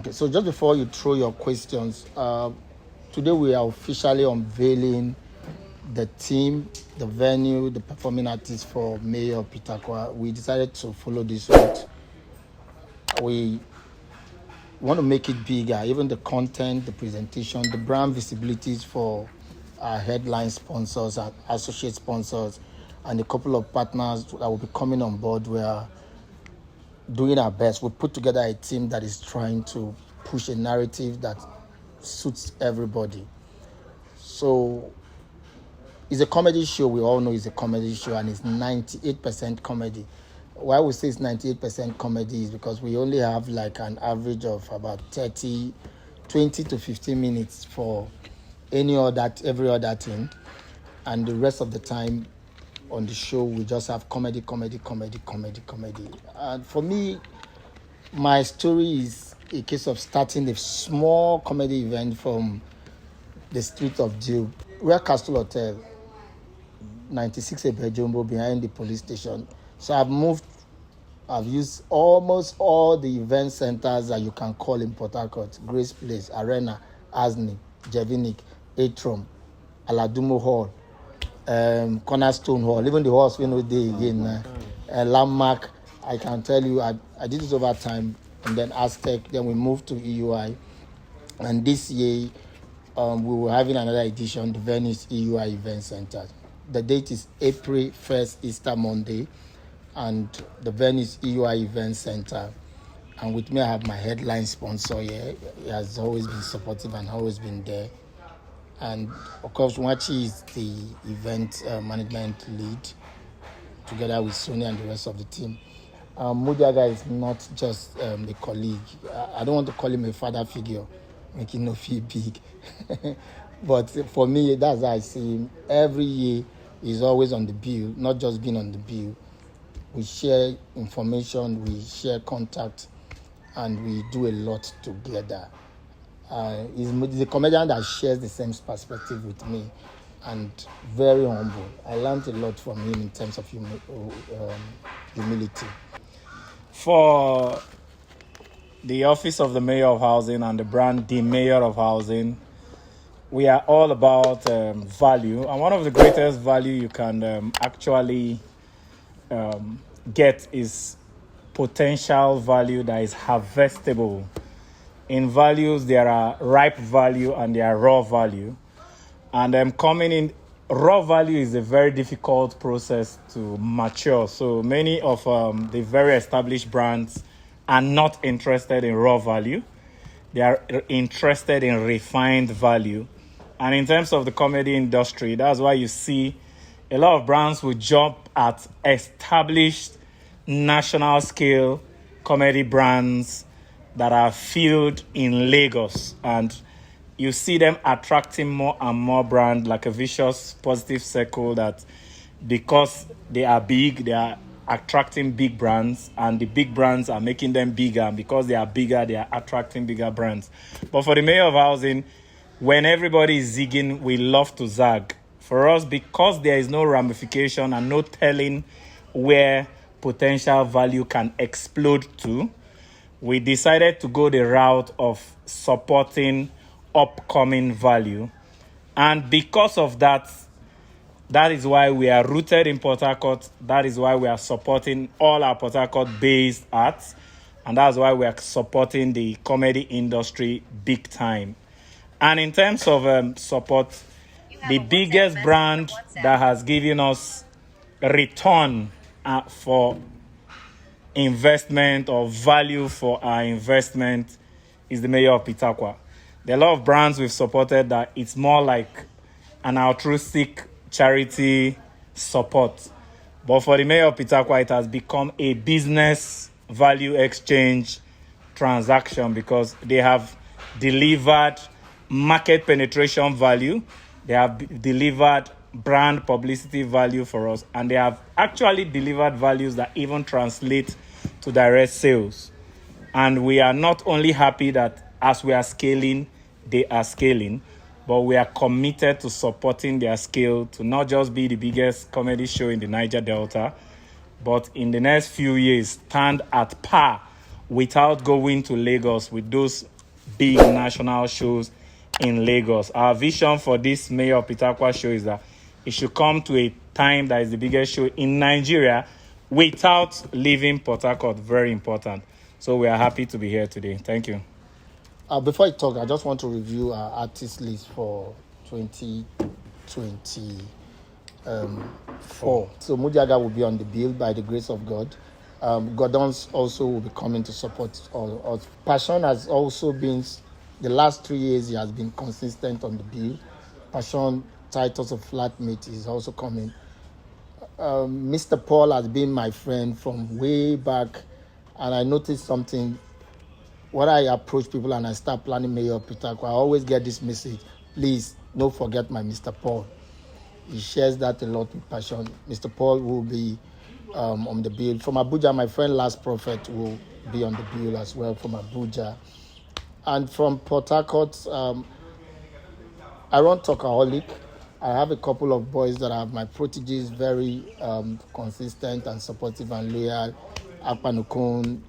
Okay, so just before you throw your questions, today we are officially unveiling the team, the venue, the performing artists for Mayor Pitakwa. We decided to follow this route. We want to make it bigger, even the content, the presentation, the brand visibilities for our headline sponsors and associate sponsors, and a couple of partners that will be coming on board. We are doing our best. We put together a team that is trying to push a narrative that suits everybody. So it's a comedy show. We all know it's a comedy show, and it's 98% comedy. Why we say it's 98% comedy is because we only have like an average of about 20 to 15 minutes for every other thing, and the rest of the time on the show we just have comedy. And for me, my story is a case of starting a small comedy event from the street of Jill, where Castle Hotel, 96 Ebejumbo, behind the police station. So I've used almost all the event centers that you can call in Port Harcourt: Grace Place, Arena, Asni, Jevinik, Atrium, Aladumo Hall, Cornerstone Hall, even the halls we know they again, Landmark. I can tell you, I did this over time, and then Aztec, then we moved to EUI, and this year we were having another edition, the Venice EUI Event Center. The date is April 1st, Easter Monday, and the Venice EUI Event Center. And with me, I have my headline sponsor here. He has always been supportive and always been there. And of course, Wachi is the event management lead, together with Sonia and the rest of the team. Mudiaga is not just a colleague. I don't want to call him a father figure, making no feel big. But for me, that's how I see him. Every year, he's always on the bill, not just being on the bill. We share information, we share contact, and we do a lot together. He's a comedian that shares the same perspective with me, and very humble. I learned a lot from him in terms of humility. For the Office of the Mayor of Housing and the brand The Mayor of Housing, we are all about value. And one of the greatest value you can actually get is potential value that is harvestable. In values, there are ripe value and there are raw value. And coming in, raw value is a very difficult process to mature. So many of the very established brands are not interested in raw value. They are interested in refined value. And in terms of the comedy industry, that's why you see a lot of brands will jump at established national scale comedy brands that are filled in Lagos, and you see them attracting more and more brands, like a vicious positive circle, that because they are big, they are attracting big brands, and the big brands are making them bigger, and because they are bigger, they are attracting bigger brands. But for the Mayor of Housing, when everybody is zigging, we love to zag. For us, because there is no ramification and no telling where potential value can explode to, we decided to go the route of supporting upcoming value. And because of that, that is why we are rooted in Port Harcourt. That is why we are supporting all our Port Harcourt-based arts. And that's why we are supporting the comedy industry big time. And in terms of support, the biggest brand that has given us return for investment or value for our investment is the Mayor of Pitakwa. There are a lot of brands we've supported that it's more like an altruistic charity support. But for the Mayor of Pitakwa, it has become a business value exchange transaction, because they have delivered market penetration value, they have delivered brand publicity value for us, and they have actually delivered values that even translate to direct sales. And we are not only happy that as we are scaling, they are scaling, but we are committed to supporting their scale to not just be the biggest comedy show in the Niger Delta, but in the next few years stand at par without going to Lagos with those big national shows in Lagos. Our vision for this Mayor of Pitakwa show is that it should come to a time that is the biggest show in Nigeria without leaving Port Harcourt. Very important. So we are happy to be here today. Thank you. Before I talk, I just want to review our artist list for 2024. So Mudiaga will be on the bill by the grace of God. Gordon's also will be coming to support us. Passion has also been, the last 3 years, he has been consistent on the bill. Passion, Titus of Flatmate is also coming. Mr. Paul has been my friend from way back, and I noticed something. When I approach people and I start planning Mayor of Pitakwa, I always get this message: please don't forget my Mr. Paul. He shares that a lot with Passion. Mr. Paul will be on the bill. From Abuja, my friend Last Prophet will be on the bill as well from Abuja. And from Port Harcourt, I run Talkaholic. I have a couple of boys that are my proteges, very consistent and supportive and loyal. Akpanukun,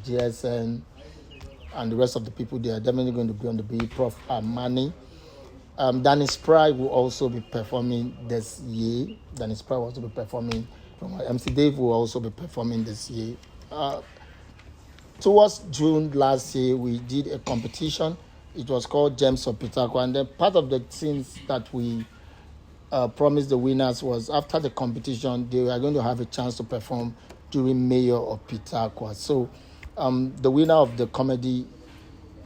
GSN, and the rest of the people. They are definitely going to be on the bill. Prof. Amani. Danny Spry will also be performing this year. Danny Spry will also be performing. MC Dave will also be performing this year. Towards June last year, we did a competition. It was called Gems of Pitakwa. And then part of the things that we promised the winners was after the competition, they were going to have a chance to perform during Mayor of Pitakwa. So the winner of the comedy,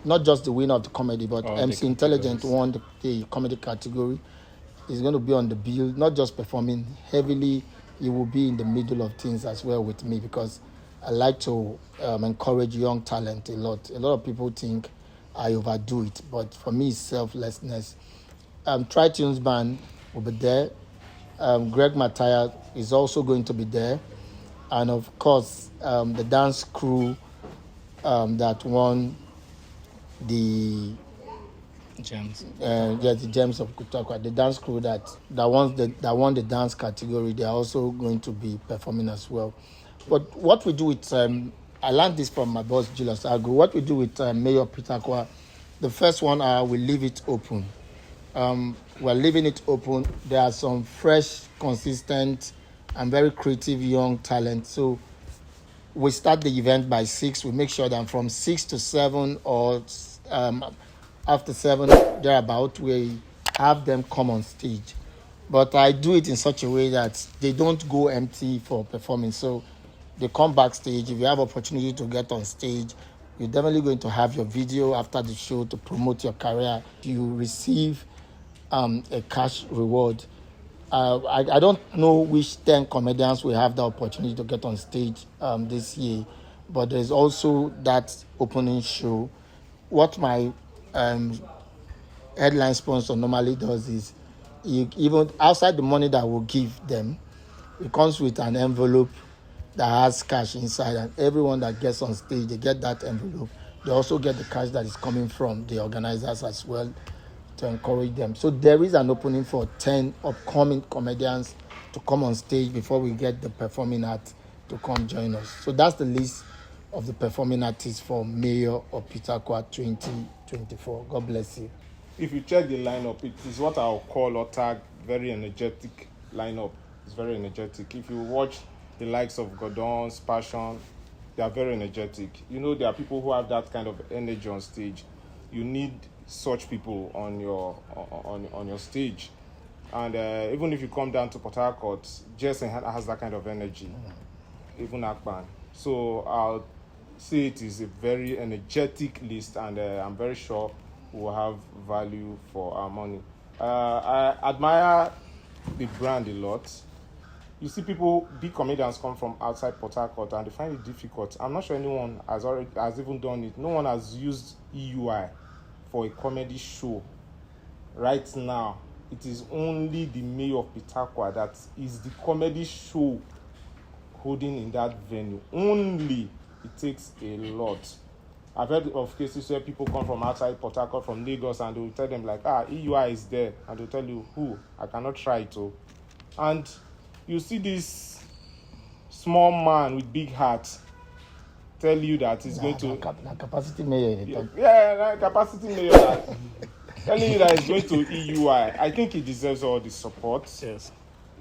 not just the winner of the comedy, but MC Intelligent won the comedy category. He's going to be on the bill, not just performing heavily, he will be in the middle of things as well with me, because I like to encourage young talent a lot. A lot of people think I overdo it, but for me, it's selflessness. Tri-Tunes Band will be there. Greg Mattia is also going to be there. And of course, the dance crew that won the Gems. The Gems of Pitakwa, the dance crew that won the dance category, they are also going to be performing as well. But what we do with I learned this from my boss Julius Agu. What we do with Mayor Pitakwa, the first 1 hour we leave it open. We're leaving it open. There are some fresh, consistent, and very creative young talent. So we start the event by 6. We make sure that from 6 to 7 or after 7 thereabout, we have them come on stage. But I do it in such a way that they don't go empty for performing. So they come backstage. If you have opportunity to get on stage, you're definitely going to have your video after the show to promote your career. You receive a cash reward. I don't know which 10 comedians will have the opportunity to get on stage this year, but there's also that opening show. What my headline sponsor normally does is, even outside the money that we'll give them, it comes with an envelope that has cash inside, and everyone that gets on stage, they get that envelope. They also get the cash that is coming from the organizers as well to encourage them. So there is an opening for 10 upcoming comedians to come on stage before we get the performing act to come join us. So that's the list of the performing artists for Mayor of Pitakwa 2024. God bless you. If you check the lineup, it is what I'll call or tag very energetic lineup. It's very energetic. If you watch the likes of Gordon's, Passion, they are very energetic. You know, there are people who have that kind of energy on stage. You need such people on your stage. And even if you come down to Port Harcourt, Jason has that kind of energy. Even Akpan. So I'll say it is a very energetic list, and I'm very sure we'll have value for our money. I admire the brand a lot. You see people, big comedians come from outside Port Harcourt and they find it difficult. I'm not sure anyone has even done it. No one has used EUI for a comedy show. Right now, it is only the Mayor of Pitakwa that is the comedy show holding in that venue. Only. It takes a lot. I've heard of cases where people come from outside Port Harcourt, from Lagos, and they will tell them like, EUI is there, and they'll tell you, who? I cannot try it. Oh. And you see this small man with big heart tell you that it's going to capacity mayor. Capacity mayor that telling you that it's going to EUI. I think he deserves all the support. Yes.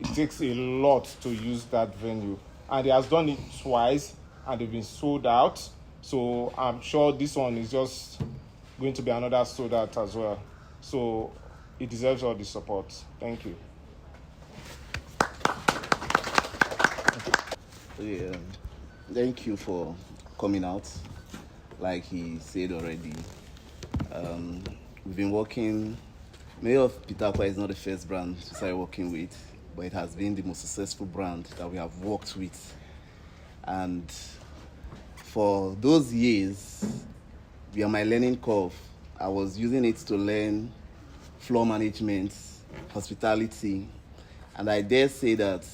It takes a lot to use that venue, and he has done it twice, and they've been sold out. So I'm sure this one is just going to be another sold out as well. So he deserves all the support. Thank you. Yeah, thank you for coming out. Like he said already, we've been working. Mayor of Pitakwa is not the first brand to start working with, but it has been the most successful brand that we have worked with. And for those years, via my learning curve, I was using it to learn floor management, hospitality, and I dare say that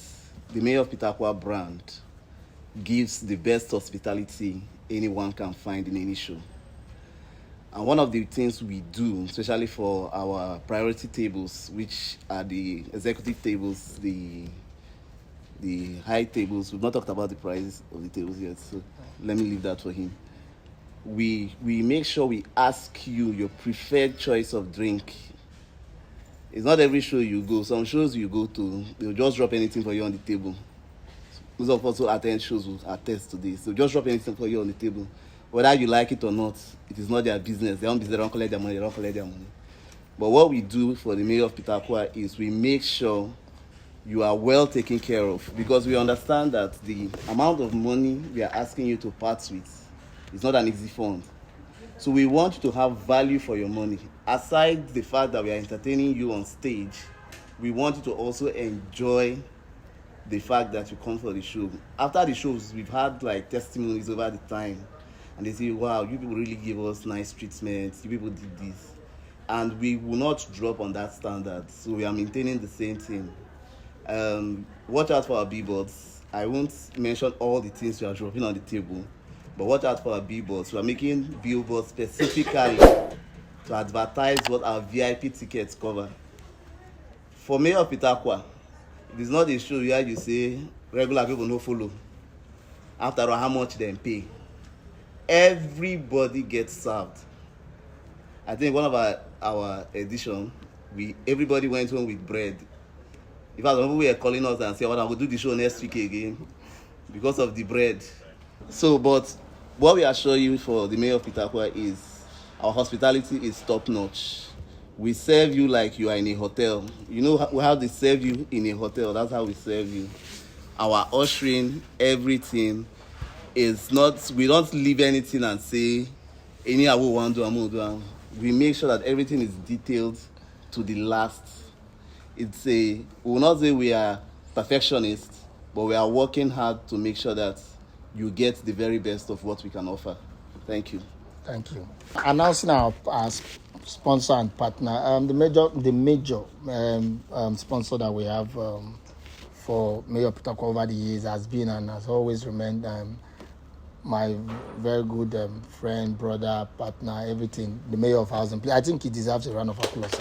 the Mayor of Pitakwa brand gives the best hospitality anyone can find in any show. And one of the things we do, especially for our priority tables, which are the executive tables, the high tables, we've not talked about the price of the tables yet, so let me leave that for him. We make sure we ask you your preferred choice of drink. It's not every show you go. Some shows you go to, they'll just drop anything for you on the table. Those of us who attend shows will attest to this. They'll just drop anything for you on the table. Whether you like it or not, it is not their business. They don't collect their money, they don't collect their money. But what we do for the Mayor of Pitakwa is we make sure you are well taken care of, because we understand that the amount of money we are asking you to part with is not an easy fund. So we want you to have value for your money. Aside the fact that we are entertaining you on stage, we want you to also enjoy the fact that you come for the show. After the shows, we've had like testimonies over the time, and they say, wow, you people really give us nice treatment, you people did this. And we will not drop on that standard, so we are maintaining the same thing. Watch out for our billboards. I won't mention all the things we are dropping on the table, but watch out for our billboards. We are making billboards specifically to advertise what our VIP tickets cover. For Mayor of Pitakwa, it is not a show where you say regular people no follow. After all, how much they pay. Everybody gets served. I think one of our edition, everybody went home with bread. In fact, when we were calling us and saying, well, I'm going to do the show next week again because of the bread. So, but what we assure you for the Mayor of Pitakwa is our hospitality is top notch. We serve you like you are in a hotel. You know how they serve you in a hotel. That's how we serve you. Our ushering, everything is not, we don't leave anything and say, any I will want to do. We make sure that everything is detailed to the last. We will not say we are perfectionists, but we are working hard to make sure that you get the very best of what we can offer. Thank you. Thank you. Announcing our sponsor and partner, the major sponsor that we have for Mayor Pitakwa over the years has been and has always remained my very good friend, brother, partner, everything, the Mayor of Housing. I think he deserves a round of applause.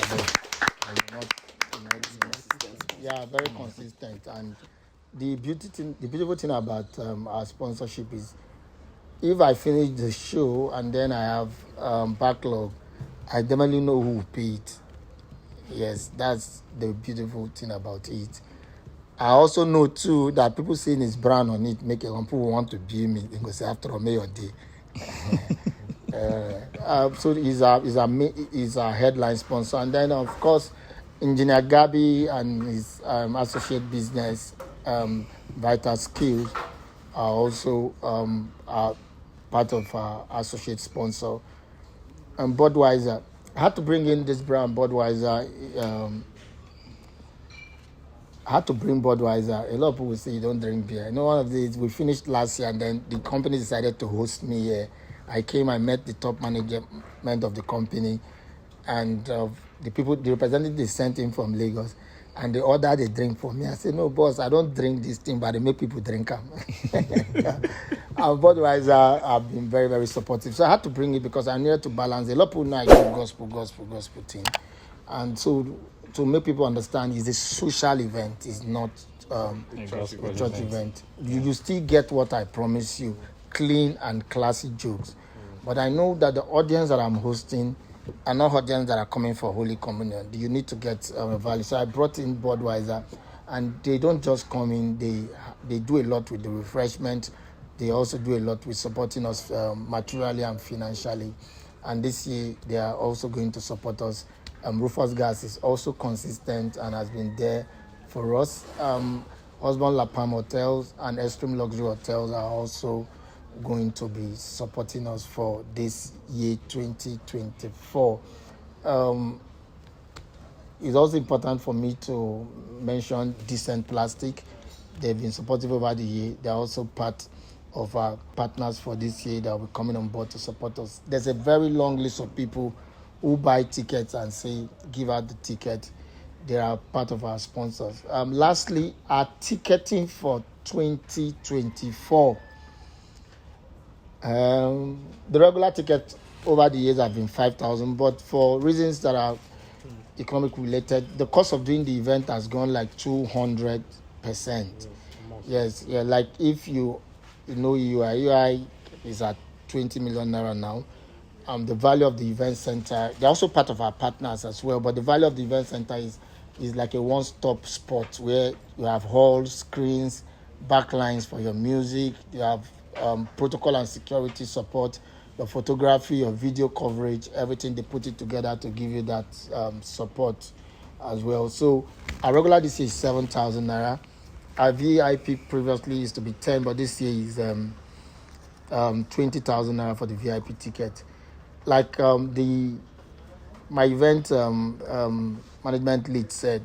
Yeah, very consistent. And the beautiful thing about our sponsorship is, if I finish the show and then I have backlog, I definitely know who will pay it. Yes, that's the beautiful thing about it. I also know too that people seeing his brand on it make people want to be me because after all, Mayor Day. So he's our headline sponsor, and then of course, Engineer Gabi and his associate business, Vital Skills, are also are part of our associate sponsor. And Budweiser, I had to bring in this brand, Budweiser. I had to bring Budweiser. A lot of people will say you don't drink beer. You know, one of these, we finished last year and then the company decided to host me here. I came, I met the top management of the company, and the representative they sent in from Lagos, and they ordered a drink for me. I said, no, boss, I don't drink this thing, but they make people drink them. And Budweiser have been very, very supportive. So I had to bring it because I needed to balance. A lot of people know I do gospel thing. And so to make people understand, it's a social event. It's not a church event. You still get what I promise you. clean and classy jokes. But I know that the audience that I'm hosting are not audience that are coming for Holy Communion. You need to get value. So I brought in Budweiser, and they don't just come in. They do a lot with the refreshment. They also do a lot with supporting us materially and financially. And this year, they are also going to support us. Rufus Gas is also consistent and has been there for us. Osborne La Palm Hotels and Extreme Luxury Hotels are also going to be supporting us for this year 2024. It's also important for me to mention Decent Plastic. They've been supportive over the year. They're also part of our partners for this year that will be coming on board to support us. There's a very long list of people who buy tickets and say, give out the ticket. They are part of our sponsors. Lastly, our ticketing for 2024. The regular ticket over the years have been 5,000, but for reasons that are economic related, the cost of doing the event has gone like 200%. Yes, yeah, like if you know UI is at 20 million naira now. The value of the event center, they're also part of our partners as well, but the value of the event center is like a one-stop spot where you have halls, screens, backlines for your music, you have protocol and security support, your photography, your video coverage, everything. They put it together to give you that support as well. So our regular this year is 7,000 naira. Our VIP previously used to be 10, but this year is 20,000 naira for the VIP ticket. Like my event management lead said,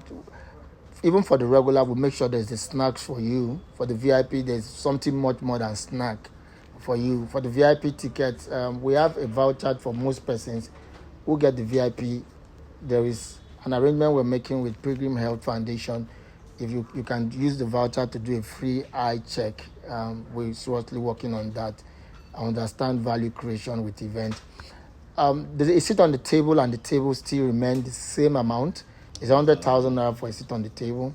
even for the regular, we'll make sure there's the snacks for you. For the VIP, there's something much more than snack for you. For the VIP tickets, we have a voucher for most persons who get the VIP. There is an arrangement we're making with Pilgrim Health Foundation. If you can use the voucher to do a free eye check, we're seriously working on that. I understand value creation with event. There's a seat on the table, and the table still remains the same amount. It's 100,000 naira for a seat on the table.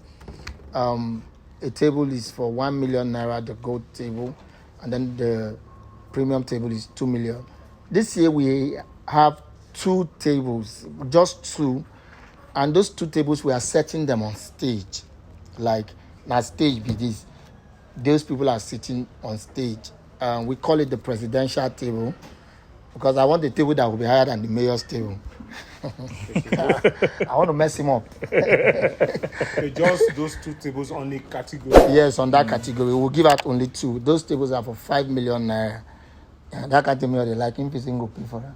A table is for 1 million naira, the gold table, and then the premium table is 2 million. This year we have 2 tables, just 2, and those 2 tables we are setting them on stage. Like now, stage be this. Those people are sitting on stage. We call it the presidential table, because I want the table that will be higher than the mayor's table. I want to mess him up. Just those 2 tables only category. Yes, on that category. We'll give out only 2. Those tables are for 5 million naira. That category, they like him, go pay for that.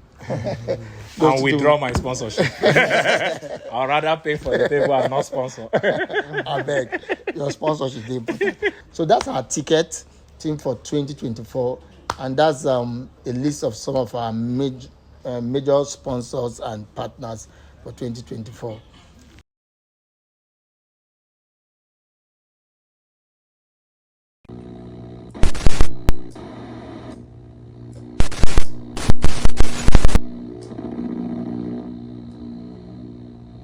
And withdraw my sponsorship. I'd rather pay for the table and not sponsor. I beg. Your sponsorship is important. So that's our ticket team for 2024. And that's a list of some of our major sponsors and partners for 2024.